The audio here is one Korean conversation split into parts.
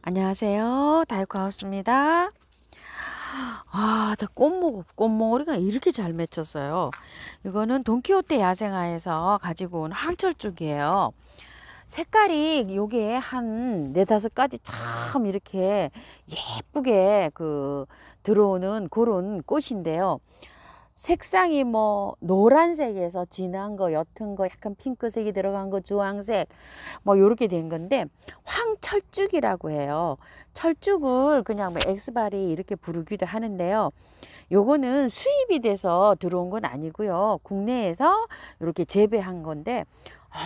안녕하세요. 다육하우스입니다. 나 꽃몽오리가 이렇게 잘 맺혔어요. 이거는 돈키호테 야생화에서 가지고 온 항철쭉이에요. 색깔이 요게 한 네다섯 가지 참 이렇게 예쁘게 들어오는 그런 꽃인데요. 색상이 뭐 노란색에서 진한 거, 옅은 거, 약간 핑크색이 들어간 거, 주황색 뭐 요렇게 된 건데 황철쭉이라고 해요. 철쭉을 그냥 뭐 엑스바리 이렇게 부르기도 하는데요. 요거는 수입이 돼서 들어온 건 아니고요. 국내에서 이렇게 재배한 건데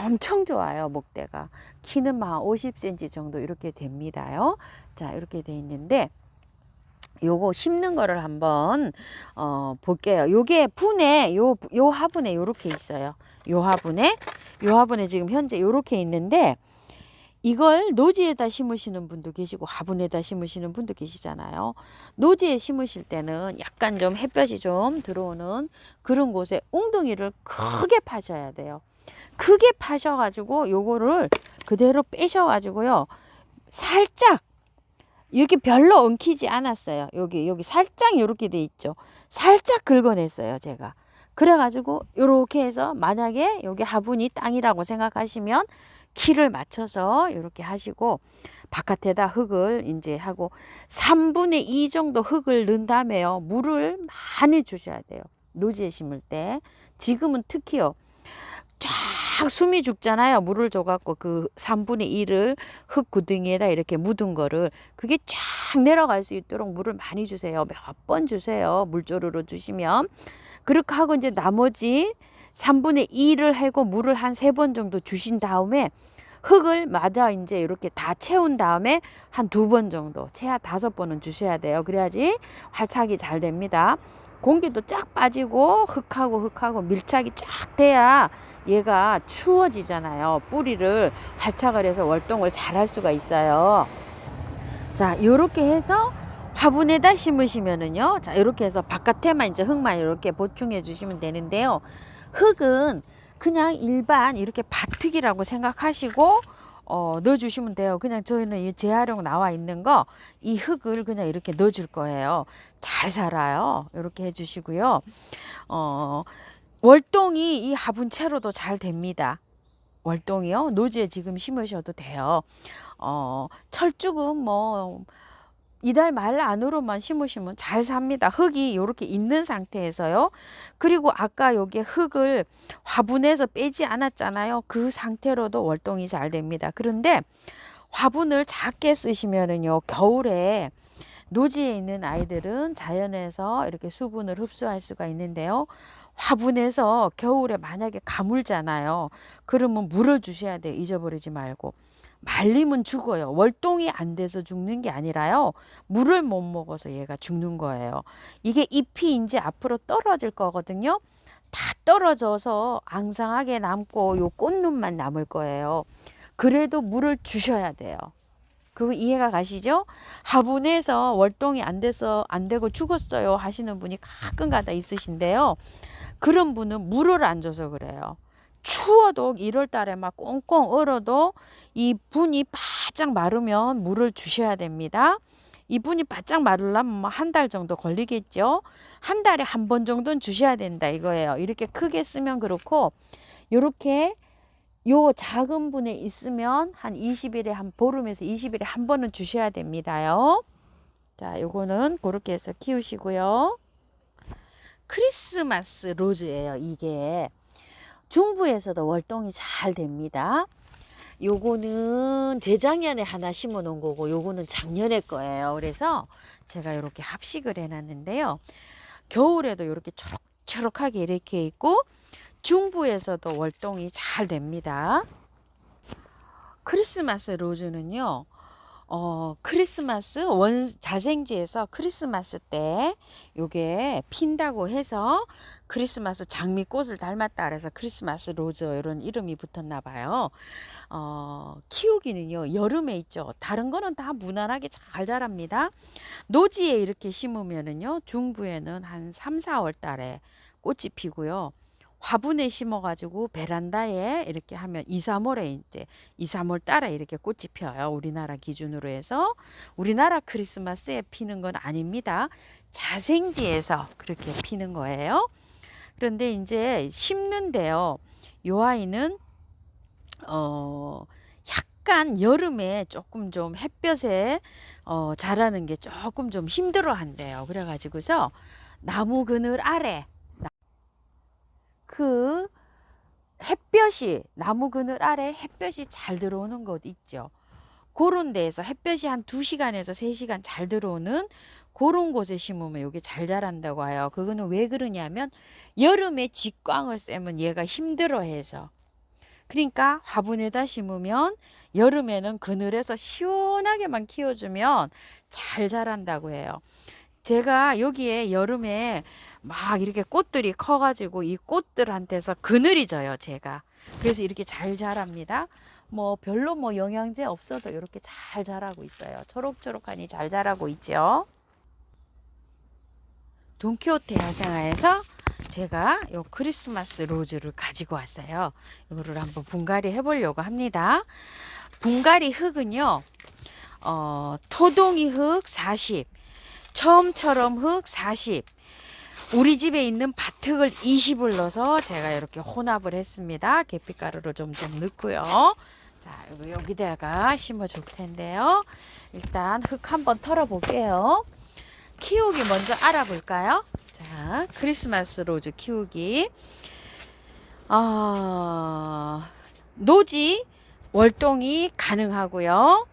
엄청 좋아요. 목대가 키는 한 50cm 정도 이렇게 됩니다요. 자, 이렇게 돼 있는데 요거 심는 거를 한번 볼게요. 요게 분에 요 화분에 요렇게 있어요. 요 화분에 지금 현재 요렇게 있는데 이걸 노지에다 심으시는 분도 계시고 화분에다 심으시는 분도 계시잖아요. 노지에 심으실 때는 약간 좀 햇볕이 좀 들어오는 그런 곳에 웅덩이를 크게 파셔야 돼요. 크게 파셔가지고 요거를 그대로 빼셔가지고요. 살짝 이렇게 별로 엉키지 않았어요. 여기 살짝 이렇게 돼 있죠. 살짝 긁어냈어요, 제가. 그래가지고 이렇게 해서 만약에 여기 화분이 땅이라고 생각하시면 키를 맞춰서 이렇게 하시고 바깥에다 흙을 이제 하고 3분의 2 정도 흙을 넣은 다음에요. 물을 많이 주셔야 돼요. 노지에 심을 때. 지금은 특히요. 쫙 숨이 죽잖아요. 물을 줘갖고 그 3분의 1을 흙 구덩이에다 이렇게 묻은 거를 그게 쫙 내려갈 수 있도록 물을 많이 주세요. 몇 번 주세요. 물조르로 주시면. 그렇게 하고 이제 나머지 3분의 1을 하고 물을 한 3번 정도 주신 다음에 흙을 마저 이제 이렇게 다 채운 다음에 한 2번 정도, 최하 5번은 주셔야 돼요. 그래야지 활착이 잘 됩니다. 공기도 쫙 빠지고 흙하고 밀착이 쫙 돼야 얘가 추워지잖아요. 뿌리를 활착을 해서 월동을 잘 할 수가 있어요. 자, 요렇게 해서 화분에다 심으시면은요. 자, 요렇게 해서 바깥에만 이제 흙만 이렇게 보충해 주시면 되는데요. 흙은 그냥 일반 이렇게 밭흙이라고 생각하시고 넣어주시면 돼요. 그냥 저희는 이 재활용 나와 있는 거 이 흙을 그냥 이렇게 넣어줄 거예요. 잘 살아요. 이렇게 해주시고요. 월동이 이 화분채로도 잘 됩니다. 월동이요. 노지에 지금 심으셔도 돼요. 철쭉은 뭐 이달 말 안으로만 심으시면 잘 삽니다. 흙이 이렇게 있는 상태에서요. 그리고 아까 여기 흙을 화분에서 빼지 않았잖아요. 그 상태로도 월동이 잘 됩니다. 그런데 화분을 작게 쓰시면은요, 겨울에 노지에 있는 아이들은 자연에서 이렇게 수분을 흡수할 수가 있는데요. 화분에서 겨울에 만약에 가물잖아요. 그러면 물을 주셔야 돼요. 잊어버리지 말고. 말리면 죽어요. 월동이 안 돼서 죽는 게 아니라요. 물을 못 먹어서 얘가 죽는 거예요. 이게 잎이 이제 앞으로 떨어질 거거든요. 다 떨어져서 앙상하게 남고 요 꽃눈만 남을 거예요. 그래도 물을 주셔야 돼요. 그거 이해가 가시죠? 화분에서 월동이 안 돼서 안 되고 죽었어요 하시는 분이 가끔가다 있으신데요. 그런 분은 물을 안 줘서 그래요. 추워도 1월 달에 막 꽁꽁 얼어도 이 분이 바짝 마르면 물을 주셔야 됩니다. 이 분이 바짝 마르려면 뭐 한 달 정도 걸리겠죠. 한 달에 한 번 정도는 주셔야 된다 이거예요. 이렇게 크게 쓰면 그렇고 이렇게 요 작은 분에 있으면 한 20일에 한 보름에서 20일에 한 번은 주셔야 됩니다요. 자, 요거는 그렇게 해서 키우시고요. 크리스마스 로즈예요. 이게 중부에서도 월동이 잘 됩니다. 요거는 재작년에 하나 심어 놓은 거고 요거는 작년에 거예요. 그래서 제가 이렇게 합식을 해 놨는데요. 겨울에도 이렇게 초록초록하게 이렇게 있고 중부에서도 월동이 잘 됩니다. 크리스마스 로즈는요. 크리스마스 자생지에서 크리스마스 때 요게 핀다고 해서 크리스마스 장미꽃을 닮았다 그래서 크리스마스 로즈 이런 이름이 붙었나 봐요. 키우기는요 여름에 있죠. 다른 거는 다 무난하게 잘 자랍니다. 노지에 이렇게 심으면은요 중부에는 한 3, 4월 달에 꽃이 피고요. 화분에 심어가지고 베란다에 이렇게 하면 2, 3월에 이제 2, 3월 달에 이렇게 꽃이 펴요. 우리나라 기준으로 해서 우리나라 크리스마스에 피는 건 아닙니다. 자생지에서 그렇게 피는 거예요. 그런데 이제 심는데요. 요 아이는 약간 여름에 조금 좀 햇볕에 자라는 게 조금 좀 힘들어 한대요. 그래가지고서 나무 그늘 아래 그 햇볕이 나무 그늘 아래 햇볕이 잘 들어오는 곳 있죠. 그런 데에서 햇볕이 한 2시간에서 3시간 잘 들어오는 그런 곳에 심으면 이게 잘 자란다고 해요. 그거는 왜 그러냐면 여름에 직광을 쐬면 얘가 힘들어해서. 그러니까 화분에다 심으면 여름에는 그늘에서 시원하게만 키워주면 잘 자란다고 해요. 제가 여기에 여름에 막 이렇게 꽃들이 커가지고 이 꽃들한테서 그늘이 져요, 제가. 그래서 이렇게 잘 자랍니다. 뭐 별로 뭐 영양제 없어도 이렇게 잘 자라고 있어요. 초록초록하니 잘 자라고 있죠. 돈키호테 야생화에서 제가 요 크리스마스 로즈를 가지고 왔어요. 이거를 한번 분갈이 해보려고 합니다. 분갈이 흙은요, 토동이 흙 40, 처음처럼 흙 40, 우리 집에 있는 밭흙을 20을 넣어서 제가 이렇게 혼합을 했습니다. 계피가루를 좀 넣고요. 자, 여기다가 심어줄 텐데요. 일단 흙 한번 털어 볼게요. 키우기 먼저 알아볼까요? 자, 크리스마스 로즈 키우기. 노지 월동이 가능하고요.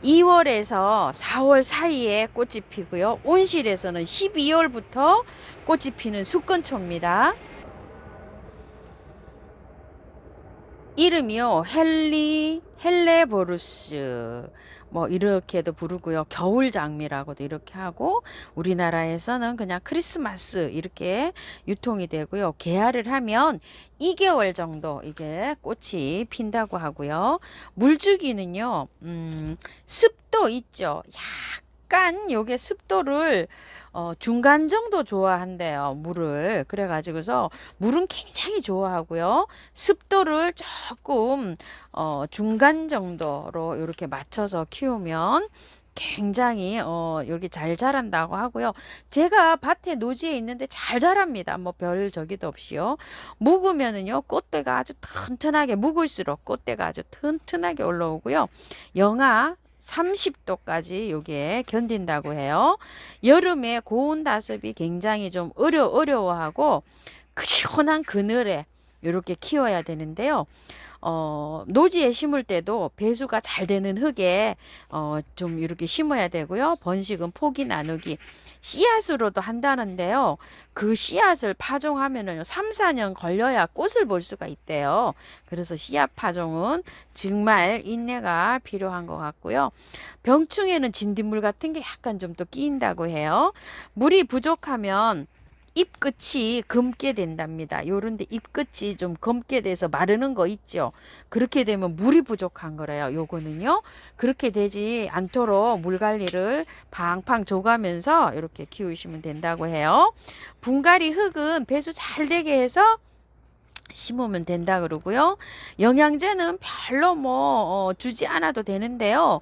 2월에서 4월 사이에 꽃이 피고요. 온실에서는 12월부터 꽃이 피는 수건초입니다. 이름이요, 헬레보루스 뭐 이렇게도 부르고요. 겨울장미라고도 이렇게 하고, 우리나라에서는 그냥 크리스마스 이렇게 유통이 되고요. 개화를 하면 2개월 정도 이게 꽃이 핀다고 하고요. 물주기는요, 습도 있죠. 약간 요게 습도를 중간 정도 좋아한대요. 물을. 그래가지고서 물은 굉장히 좋아하고요. 습도를 조금 중간 정도로 이렇게 맞춰서 키우면 굉장히 여기 잘 자란다고 하고요. 제가 밭에 노지에 있는데 잘 자랍니다. 뭐 별 저기도 없이요. 묵으면은요, 꽃대가 아주 튼튼하게, 묵을수록 꽃대가 아주 튼튼하게 올라오고요. 영하 30도까지 요게 견딘다고 해요. 여름에 고온 다습이 굉장히 좀 어려워하고 그 시원한 그늘에 이렇게 키워야 되는데요. 노지에 심을 때도 배수가 잘 되는 흙에 좀 이렇게 심어야 되고요. 번식은 포기 나누기. 씨앗으로도 한다는데요. 그 씨앗을 파종하면은 3, 4년 걸려야 꽃을 볼 수가 있대요. 그래서 씨앗 파종은 정말 인내가 필요한 것 같고요. 병충해는 진딧물 같은 게 약간 좀 또 끼인다고 해요. 물이 부족하면 잎 끝이 검게 된답니다. 요런데 잎 끝이 좀 검게 돼서 마르는 거 있죠. 그렇게 되면 물이 부족한 거래요. 요거는요. 그렇게 되지 않도록 물 관리를 팡팡 줘가면서 이렇게 키우시면 된다고 해요. 분갈이 흙은 배수 잘 되게 해서 심으면 된다 그러고요. 영양제는 별로 뭐 주지 않아도 되는데요.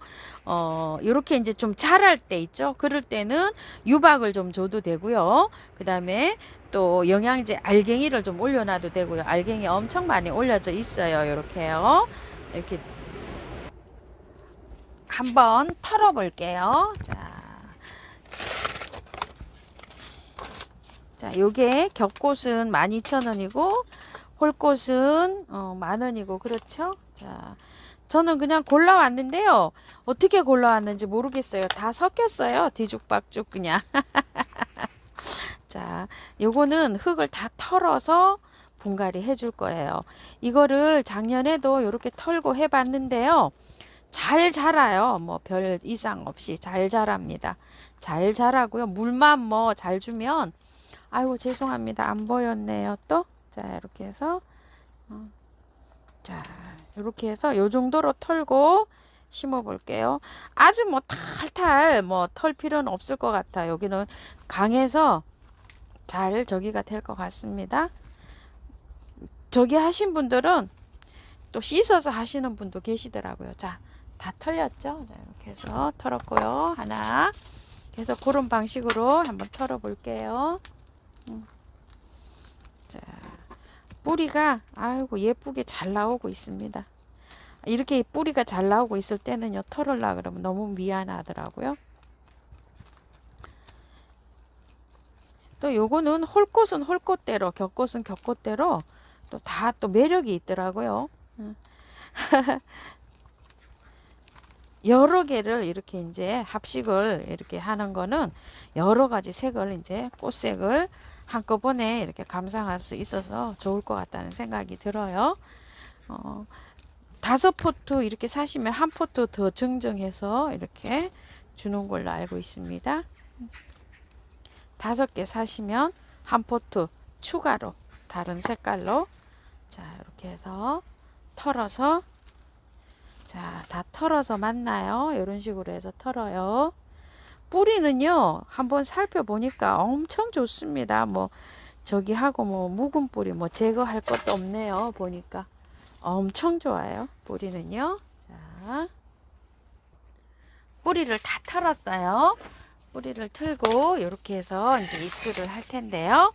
요렇게 이제 좀 자랄 때 있죠. 그럴 때는 유박을 좀 줘도 되고요. 그 다음에 또 영양제 알갱이를 좀 올려놔도 되고요. 알갱이 엄청 많이 올려져 있어요. 요렇게요. 이렇게 한번 털어 볼게요. 자, 요게 겹꽃은 12,000원이고 홀꽃은 10,000원이고 그렇죠? 자, 저는 그냥 골라왔는데요. 어떻게 골라왔는지 모르겠어요. 다 섞였어요. 뒤죽박죽 그냥. 자, 요거는 흙을 다 털어서 분갈이 해줄 거예요. 이거를 작년에도 이렇게 털고 해봤는데요. 잘 자라요. 뭐 별 이상 없이 잘 자랍니다. 잘 자라고요. 물만 뭐 잘 주면, 아이고 죄송합니다. 안 보였네요. 또. 자, 이렇게 해서 자, 이렇게 해서 요 정도로 털고 심어 볼게요. 아주 뭐 탈탈 뭐 털 필요는 없을 것 같아요. 여기는 강해서 잘 저기가 될 것 같습니다. 저기 하신 분들은 또 씻어서 하시는 분도 계시더라고요. 자, 다 털렸죠? 자, 이렇게 해서 털었고요. 하나. 그래서 그런 방식으로 한번 털어 볼게요. 자, 뿌리가 아이고 예쁘게 잘 나오고 있습니다. 이렇게 뿌리가 잘 나오고 있을 때는요, 털으려 그러면 너무 미안하더라고요. 또 요거는 홀 꽃은 홀 꽃대로, 격꽃은 격꽃대로 또 다 또 매력이 있더라고요. 여러 개를 이렇게 이제 합식을 이렇게 하는 거는 여러 가지 색을 이제 꽃색을 한꺼번에 이렇게 감상할 수 있어서 좋을 것 같다는 생각이 들어요. 5포트 이렇게 사시면 한 포트 더 증정해서 이렇게 주는 걸로 알고 있습니다. 5개 사시면 한 포트 추가로 다른 색깔로 자 이렇게 해서 털어서 자 다 털어서 맞나요? 이런 식으로 해서 털어요. 뿌리는요 한번 살펴보니까 엄청 좋습니다. 뭐 저기 하고 뭐 묵은 뿌리 뭐 제거할 것도 없네요. 보니까 엄청 좋아요. 뿌리는요. 자 뿌리를 다 털었어요. 뿌리를 털고 이렇게 해서 이제 입주를 할 텐데요.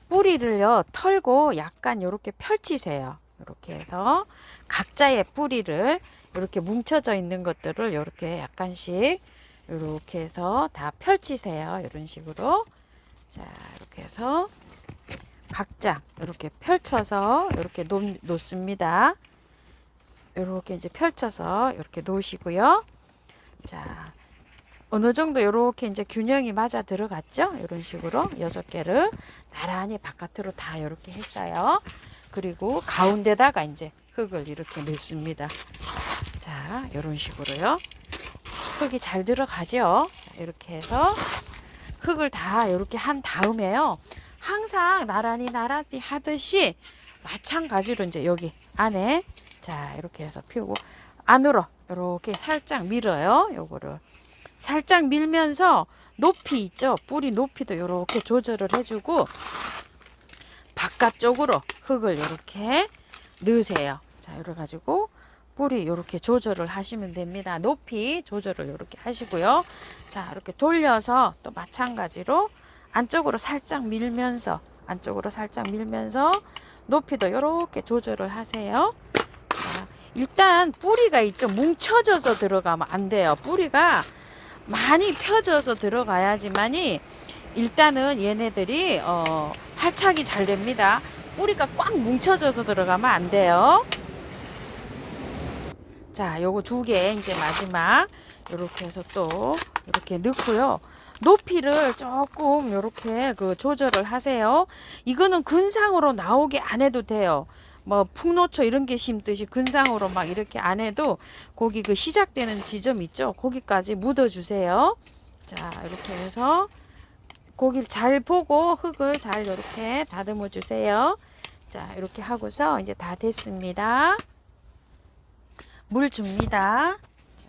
뿌리를요 털고 약간 이렇게 펼치세요. 이렇게 해서 각자의 뿌리를 이렇게 뭉쳐져 있는 것들을 이렇게 약간씩 이렇게 해서 다 펼치세요. 이런 식으로 자 이렇게 해서 각자 이렇게 펼쳐서 이렇게 놓습니다. 이렇게 이제 펼쳐서 이렇게 놓으시고요. 자 어느 정도 이렇게 이제 균형이 맞아 들어갔죠? 이런 식으로 6개를 나란히 바깥으로 다 이렇게 했어요. 그리고 가운데다가 이제 흙을 이렇게 넣습니다. 자, 이런 식으로요. 흙이 잘 들어가죠? 자, 이렇게 해서 흙을 다 이렇게 한 다음에요. 항상 나란히 하듯이 마찬가지로 이제 여기 안에 자, 이렇게 해서 피우고 안으로 이렇게 살짝 밀어요. 요거를. 살짝 밀면서 높이 있죠. 뿌리 높이도 이렇게 조절을 해주고 바깥쪽으로 흙을 이렇게 넣으세요. 자, 이래 가지고 뿌리 이렇게 조절을 하시면 됩니다. 높이 조절을 이렇게 하시고요. 자, 이렇게 돌려서 또 마찬가지로 안쪽으로 살짝 밀면서 높이도 이렇게 조절을 하세요. 자, 일단 뿌리가 있죠. 뭉쳐져서 들어가면 안 돼요. 뿌리가 많이 펴져서 들어가야지만이 일단은 얘네들이 활착이 잘 됩니다. 뿌리가 꽉 뭉쳐져서 들어가면 안 돼요. 자, 요거 2개 이제 마지막 이렇게 해서 또 이렇게 넣고요. 높이를 조금 이렇게 그 조절을 하세요. 이거는 근상으로 나오게 안 해도 돼요. 뭐 풍노초 이런 게 심듯이 근상으로 막 이렇게 안 해도 거기 그 시작되는 지점 있죠. 거기까지 묻어 주세요. 자, 이렇게 해서 고기를 잘 보고 흙을 잘 이렇게 다듬어 주세요. 자, 이렇게 하고서 이제 다 됐습니다. 물 줍니다. 자,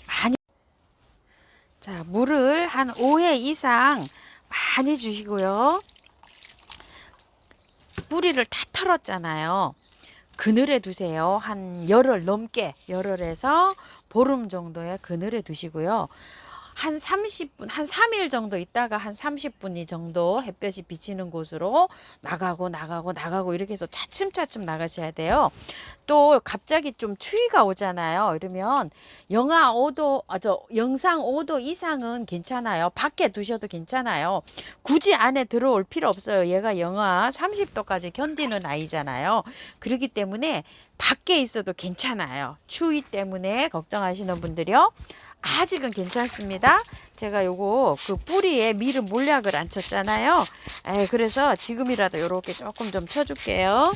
많이 자, 물을 한 5회 이상 많이 주시고요. 뿌리를 다 털었잖아요. 그늘에 두세요. 한 열흘 넘게 열흘에서 보름 정도의 그늘에 두시고요. 한 30분, 한 3일 정도 있다가 한 30분 정도 햇볕이 비치는 곳으로 나가고 이렇게 해서 차츰차츰 나가셔야 돼요. 또 갑자기 좀 추위가 오잖아요. 이러면 영상 5도 이상은 괜찮아요. 밖에 두셔도 괜찮아요. 굳이 안에 들어올 필요 없어요. 얘가 영하 30도까지 견디는 아이잖아요. 그렇기 때문에 밖에 있어도 괜찮아요. 추위 때문에 걱정하시는 분들이요. 아직은 괜찮습니다. 제가 요거 그 뿌리에 미름 몰약을 안 쳤잖아요. 그래서 지금이라도 요렇게 조금 좀 쳐줄게요.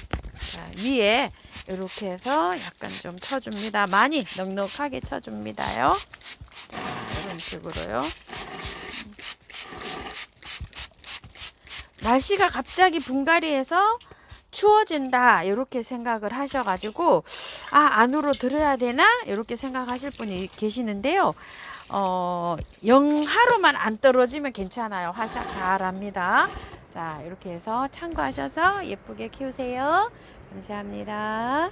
자, 위에 이렇게 해서 약간 좀 쳐줍니다. 많이 넉넉하게 쳐줍니다요. 자, 이런 식으로요. 날씨가 갑자기 분갈이해서 추워진다 이렇게 생각을 하셔가지고 안으로 들어야 되나 이렇게 생각하실 분이 계시는데요. 영하로만 안 떨어지면 괜찮아요. 활짝 자랍니다. 자, 이렇게 해서 참고하셔서 예쁘게 키우세요. 감사합니다.